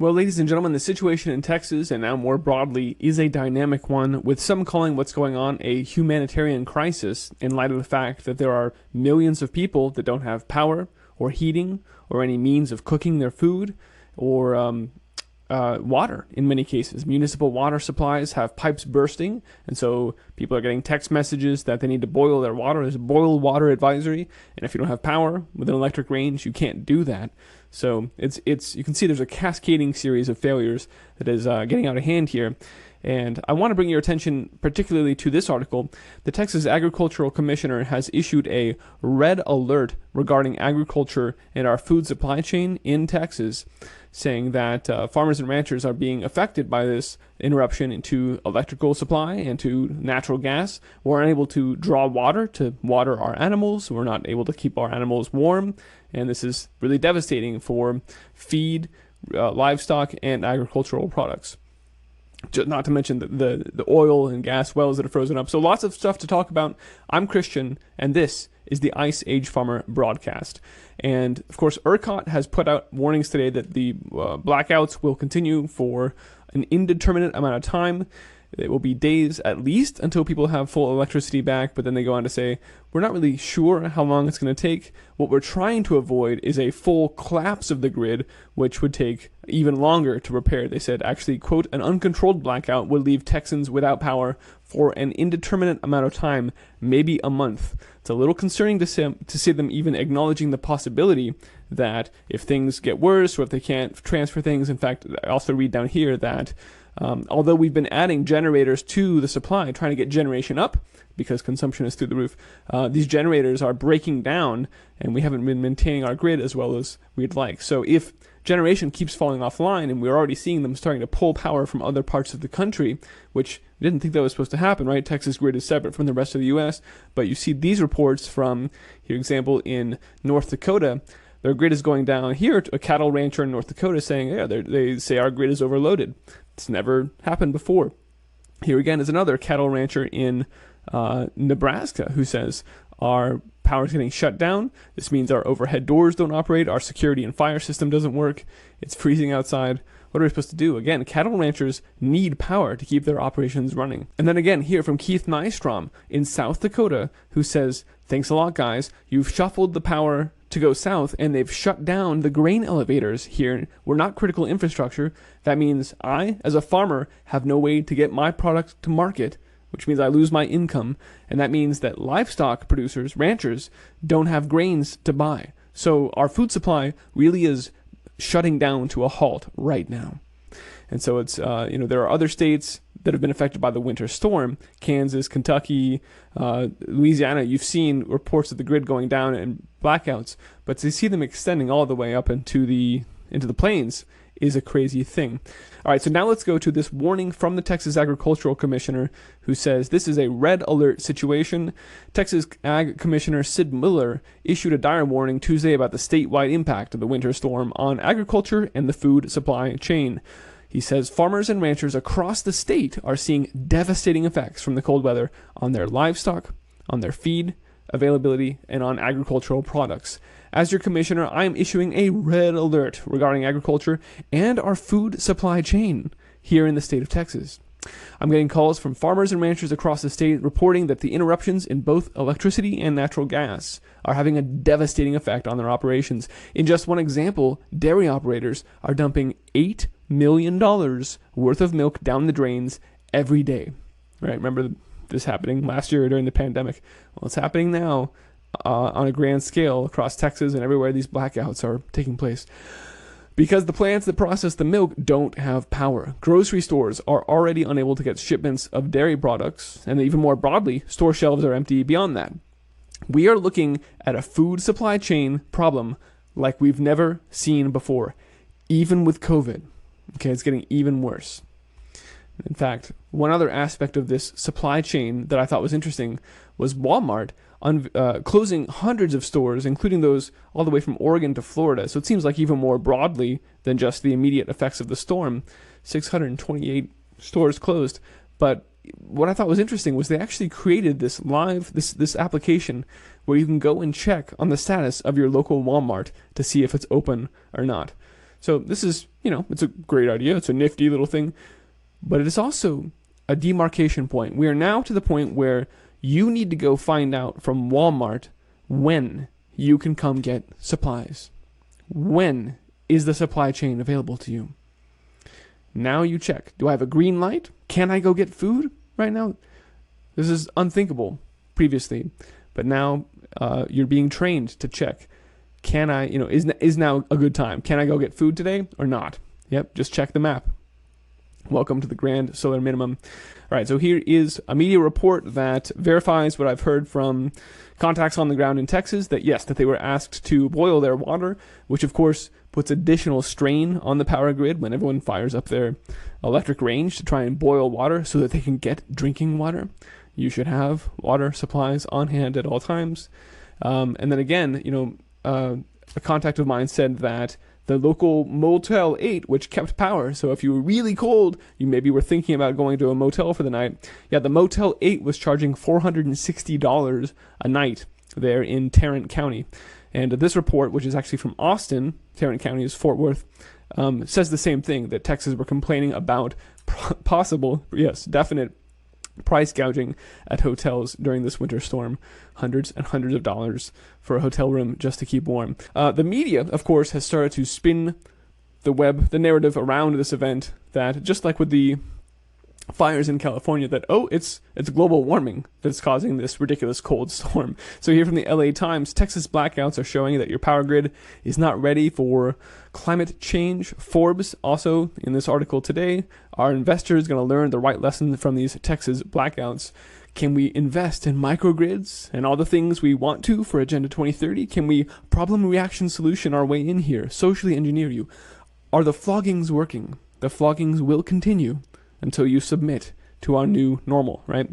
Well, ladies and gentlemen, the situation in Texas, and now more broadly, is a dynamic one, with some calling what's going on a humanitarian crisis in light of the fact that there are millions of people that don't have power or heating or any means of cooking their food or water in many cases. Municipal water supplies have pipes bursting, and so people are getting text messages that they need to boil their water. There's a boil water advisory, and if you don't have power with an electric range, you can't do that. So it's you can see there's a cascading series of failures that is getting out of hand here. And I want to bring your attention particularly to this article. The Texas Agricultural Commissioner has issued a red alert regarding agriculture and our food supply chain in Texas, saying that farmers and ranchers are being affected by this interruption into electrical supply and to natural gas. We're unable to draw water to water our animals. We're not able to keep our animals warm. And this is really devastating for feed, livestock, and agricultural products. Not to mention the oil and gas wells that are frozen up. So lots of stuff to talk about. I'm Christian, and this is the Ice Age Farmer broadcast. And of course, ERCOT has put out warnings today that the blackouts will continue for an indeterminate amount of time. It will be days at least until people have full electricity back, but then they go on to say, we're not really sure how long it's going to take. What we're trying to avoid is a full collapse of the grid, which would take even longer to repair. They said, actually, quote, an uncontrolled blackout would leave Texans without power for an indeterminate amount of time, maybe a month. It's a little concerning to see them even acknowledging the possibility that if things get worse or if they can't transfer things. In fact, I also read down here that although we've been adding generators to the supply, trying to get generation up because consumption is through the roof, these generators are breaking down and we haven't been maintaining our grid as well as we'd like. So if generation keeps falling offline, and we're already seeing them starting to pull power from other parts of the country, which we didn't think that was supposed to happen, right? Texas grid is separate from the rest of the U.S., but you see these reports from, here example, in North Dakota. Their grid is going down. Here, a cattle rancher in North Dakota saying, yeah, they say our grid is overloaded. It's never happened before. Here again is another cattle rancher in Nebraska who says our power is getting shut down. This means our overhead doors don't operate. Our security and fire system doesn't work. It's freezing outside. What are we supposed to do? Again, cattle ranchers need power to keep their operations running. And then again, here from Keith Nystrom in South Dakota, who says, thanks a lot, guys. You've shuffled the power to go south, and they've shut down the grain elevators here. We're not critical infrastructure. That means I, as a farmer, have no way to get my product to market, which means I lose my income. And that means that livestock producers, ranchers, don't have grains to buy. So our food supply really is shutting down to a halt right now. And so it's, there are other states that have been affected by the winter storm. Kansas, Kentucky, Louisiana, you've seen reports of the grid going down and blackouts, but to see them extending all the way up into the plains is a crazy thing. All right, so now let's go to this warning from the Texas Agricultural Commissioner, who says this is a red alert situation. Texas Ag Commissioner Sid Miller issued a dire warning Tuesday about the statewide impact of the winter storm on agriculture and the food supply chain. He says farmers and ranchers across the state are seeing devastating effects from the cold weather on their livestock, on their feed availability, and on agricultural products. As your commissioner, I am issuing a red alert regarding agriculture and our food supply chain here in the state of Texas. I'm getting calls from farmers and ranchers across the state reporting that the interruptions in both electricity and natural gas are having a devastating effect on their operations. In just one example, dairy operators are dumping $8 million worth of milk down the drains every day. Right? Remember this happening last year during the pandemic. Well, it's happening now on a grand scale across Texas and everywhere these blackouts are taking place. Because the plants that process the milk don't have power. Grocery stores are already unable to get shipments of dairy products, and even more broadly, store shelves are empty beyond that. We are looking at a food supply chain problem like we've never seen before, even with COVID. Okay, it's getting even worse. In fact, one other aspect of this supply chain that I thought was interesting was Walmart closing hundreds of stores, including those all the way from Oregon to Florida. So it seems like even more broadly than just the immediate effects of the storm, 628 stores closed. But what I thought was interesting was they actually created this application where you can go and check on the status of your local Walmart to see if it's open or not. So this is, it's a great idea. It's a nifty little thing, but it is also a demarcation point. We are now to the point where you need to go find out from Walmart when you can come get supplies. When is the supply chain available to you? Now you check. Do I have a green light? Can I go get food right now? This is unthinkable previously, but now you're being trained to check. Can I, is now a good time? Can I go get food today or not? Yep, just check the map. Welcome to the grand solar minimum. All right, so here is a media report that verifies what I've heard from contacts on the ground in Texas, that yes, that they were asked to boil their water, which of course puts additional strain on the power grid when everyone fires up their electric range to try and boil water so that they can get drinking water. You should have water supplies on hand at all times. And then again, a contact of mine said that the local Motel 8, which kept power, so if you were really cold, you maybe were thinking about going to a motel for the night. Yeah, the Motel 8 was charging $460 a night there in Tarrant County. And this report, which is actually from Austin, Tarrant County is Fort Worth, says the same thing, that Texas were complaining about possible, yes, definite price gouging at hotels during this winter storm. Hundreds and hundreds of dollars for a hotel room just to keep warm. The media, of course, has started to spin the narrative around this event that, just like with the fires in California, that, it's global warming that's causing this ridiculous cold storm. So here from the LA Times, Texas blackouts are showing that your power grid is not ready for climate change. Forbes also, in this article today, are investors going to learn the right lesson from these Texas blackouts? Can we invest in microgrids and all the things we want to for Agenda 2030? Can we problem reaction solution our way in here, socially engineer you? Are the floggings working? The floggings will continue until you submit to our new normal, right?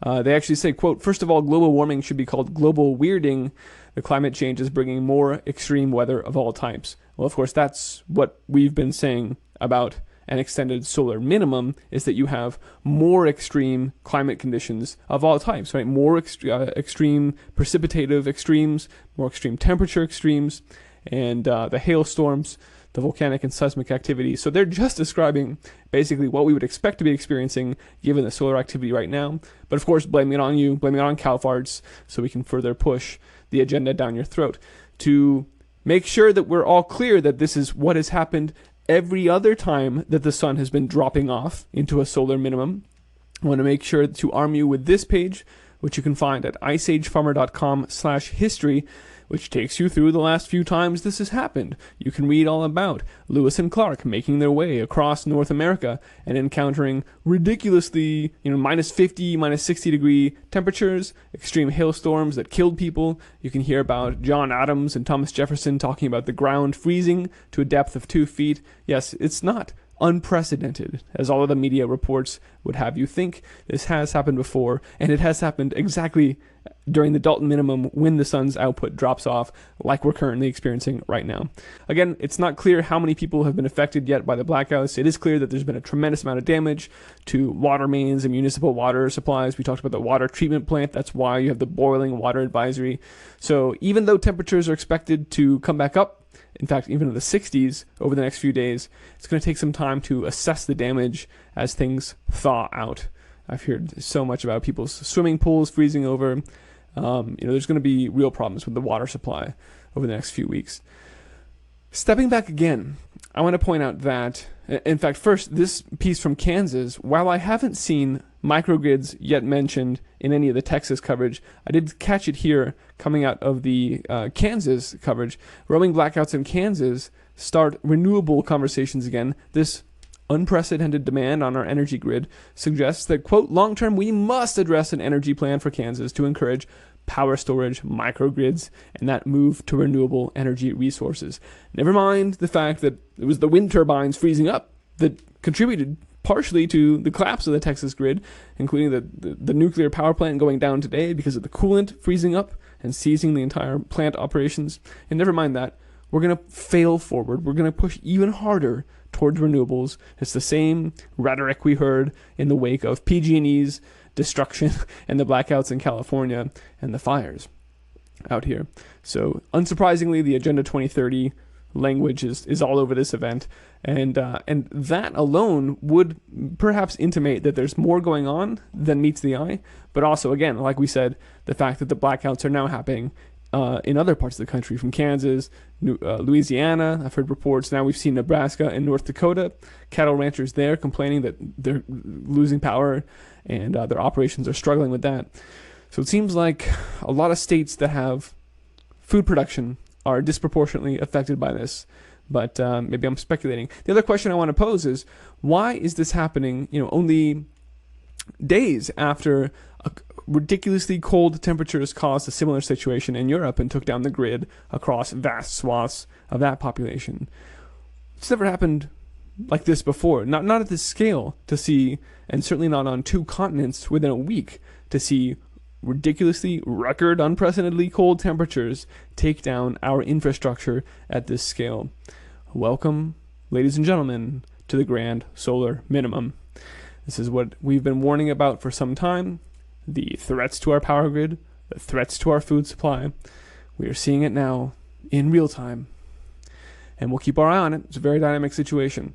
They actually say, quote, first of all, global warming should be called global weirding. The climate change is bringing more extreme weather of all types. Well, of course, that's what we've been saying about an extended solar minimum, is that you have more extreme climate conditions of all types, right? More extreme precipitative extremes, more extreme temperature extremes, and the hailstorms, the volcanic and seismic activity. So they're just describing basically what we would expect to be experiencing given the solar activity right now. But of course, blaming it on you, blaming it on cow farts, so we can further push the agenda down your throat. To make sure that we're all clear that this is what has happened every other time that the sun has been dropping off into a solar minimum, I want to make sure to arm you with this page, which you can find at iceagefarmer.com/history, which takes you through the last few times this has happened. You can read all about Lewis and Clark making their way across North America and encountering ridiculously, minus 50, minus 60 degree temperatures, extreme hailstorms that killed people. You can hear about John Adams and Thomas Jefferson talking about the ground freezing to a depth of 2 feet. Yes, it's not unprecedented, as all of the media reports would have you think. This has happened before, and it has happened exactly during the Dalton minimum when the sun's output drops off, like we're currently experiencing right now. Again, it's not clear how many people have been affected yet by the blackouts. It is clear that there's been a tremendous amount of damage to water mains and municipal water supplies. We talked about the water treatment plant. That's why you have the boiling water advisory. So even though temperatures are expected to come back up, in fact, even in the 60s over the next few days, it's going to take some time to assess the damage as things thaw out. I've heard so much about people's swimming pools freezing over. There's going to be real problems with the water supply over the next few weeks. Stepping back again, I want to point out that, in fact, first, this piece from Kansas, while I haven't seen microgrids yet mentioned in any of the Texas coverage, I did catch it here coming out of the Kansas coverage. Roaming blackouts in Kansas start renewable conversations again. This unprecedented demand on our energy grid suggests that, quote, long-term, we must address an energy plan for Kansas to encourage power storage, microgrids, and that move to renewable energy resources. Never mind the fact that it was the wind turbines freezing up that contributed partially to the collapse of the Texas grid, including the nuclear power plant going down today because of the coolant freezing up and seizing the entire plant operations. And never mind that, we're going to fail forward. We're going to push even harder towards renewables. It's the same rhetoric we heard in the wake of PG&E's destruction and the blackouts in California and the fires out here. So unsurprisingly, the Agenda 2030 language is all over this event, and that alone would perhaps intimate that there's more going on than meets the eye. But also, again, like we said, the fact that the blackouts are now happening in other parts of the country, from Kansas, Louisiana. I've heard reports. Now we've seen Nebraska and North Dakota. Cattle ranchers there complaining that they're losing power and their operations are struggling with that. So it seems like a lot of states that have food production are disproportionately affected by this. But maybe I'm speculating. The other question I want to pose is, why is this happening, only days after ridiculously cold temperatures caused a similar situation in Europe and took down the grid across vast swaths of that population? It's never happened like this before. Not at this scale to see, and certainly not on 2 continents within a week, to see ridiculously record unprecedentedly cold temperatures take down our infrastructure at this scale. Welcome, ladies and gentlemen, to the grand solar minimum. This is what we've been warning about for some time. The threats to our power grid, the threats to our food supply. We are seeing it now in real time, and we'll keep our eye on it. It's a very dynamic situation.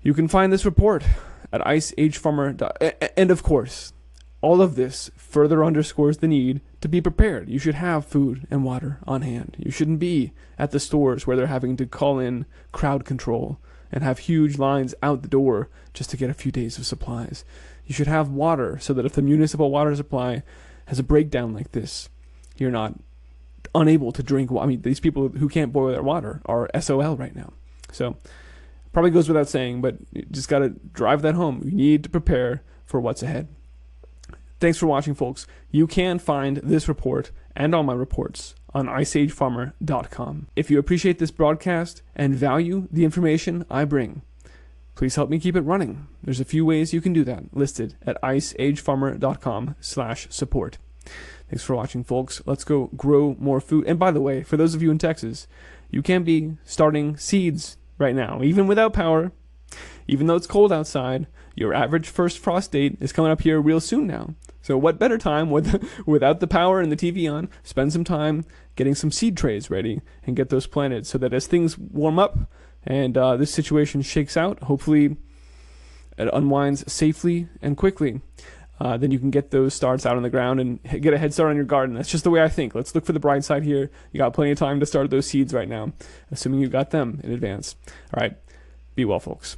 You can find this report at iceagefarmer.com. And of course, all of this further underscores the need to be prepared. You should have food and water on hand. You shouldn't be at the stores where they're having to call in crowd control and have huge lines out the door just to get a few days of supplies. You should have water so that if the municipal water supply has a breakdown like this, you're not unable to drink water. I mean, these people who can't boil their water are SOL right now. So probably goes without saying, but you just got to drive that home. You need to prepare for what's ahead. Thanks for watching, folks. You can find this report and all my reports on iceagefarmer.com. If you appreciate this broadcast and value the information I bring, please help me keep it running. There's a few ways you can do that listed at iceagefarmer.com/support. Thanks for watching, folks. Let's go grow more food. And by the way, for those of you in Texas, you can be starting seeds right now, even without power. Even though it's cold outside, your average first frost date is coming up here real soon now. So what better time without the power and the TV on, spend some time getting some seed trays ready and get those planted so that as things warm up and this situation shakes out, hopefully it unwinds safely and quickly, then you can get those starts out on the ground and get a head start on your garden. That's just the way I think. Let's look for the bright side here. You got plenty of time to start those seeds right now, assuming you got them in advance. All right, be well, folks.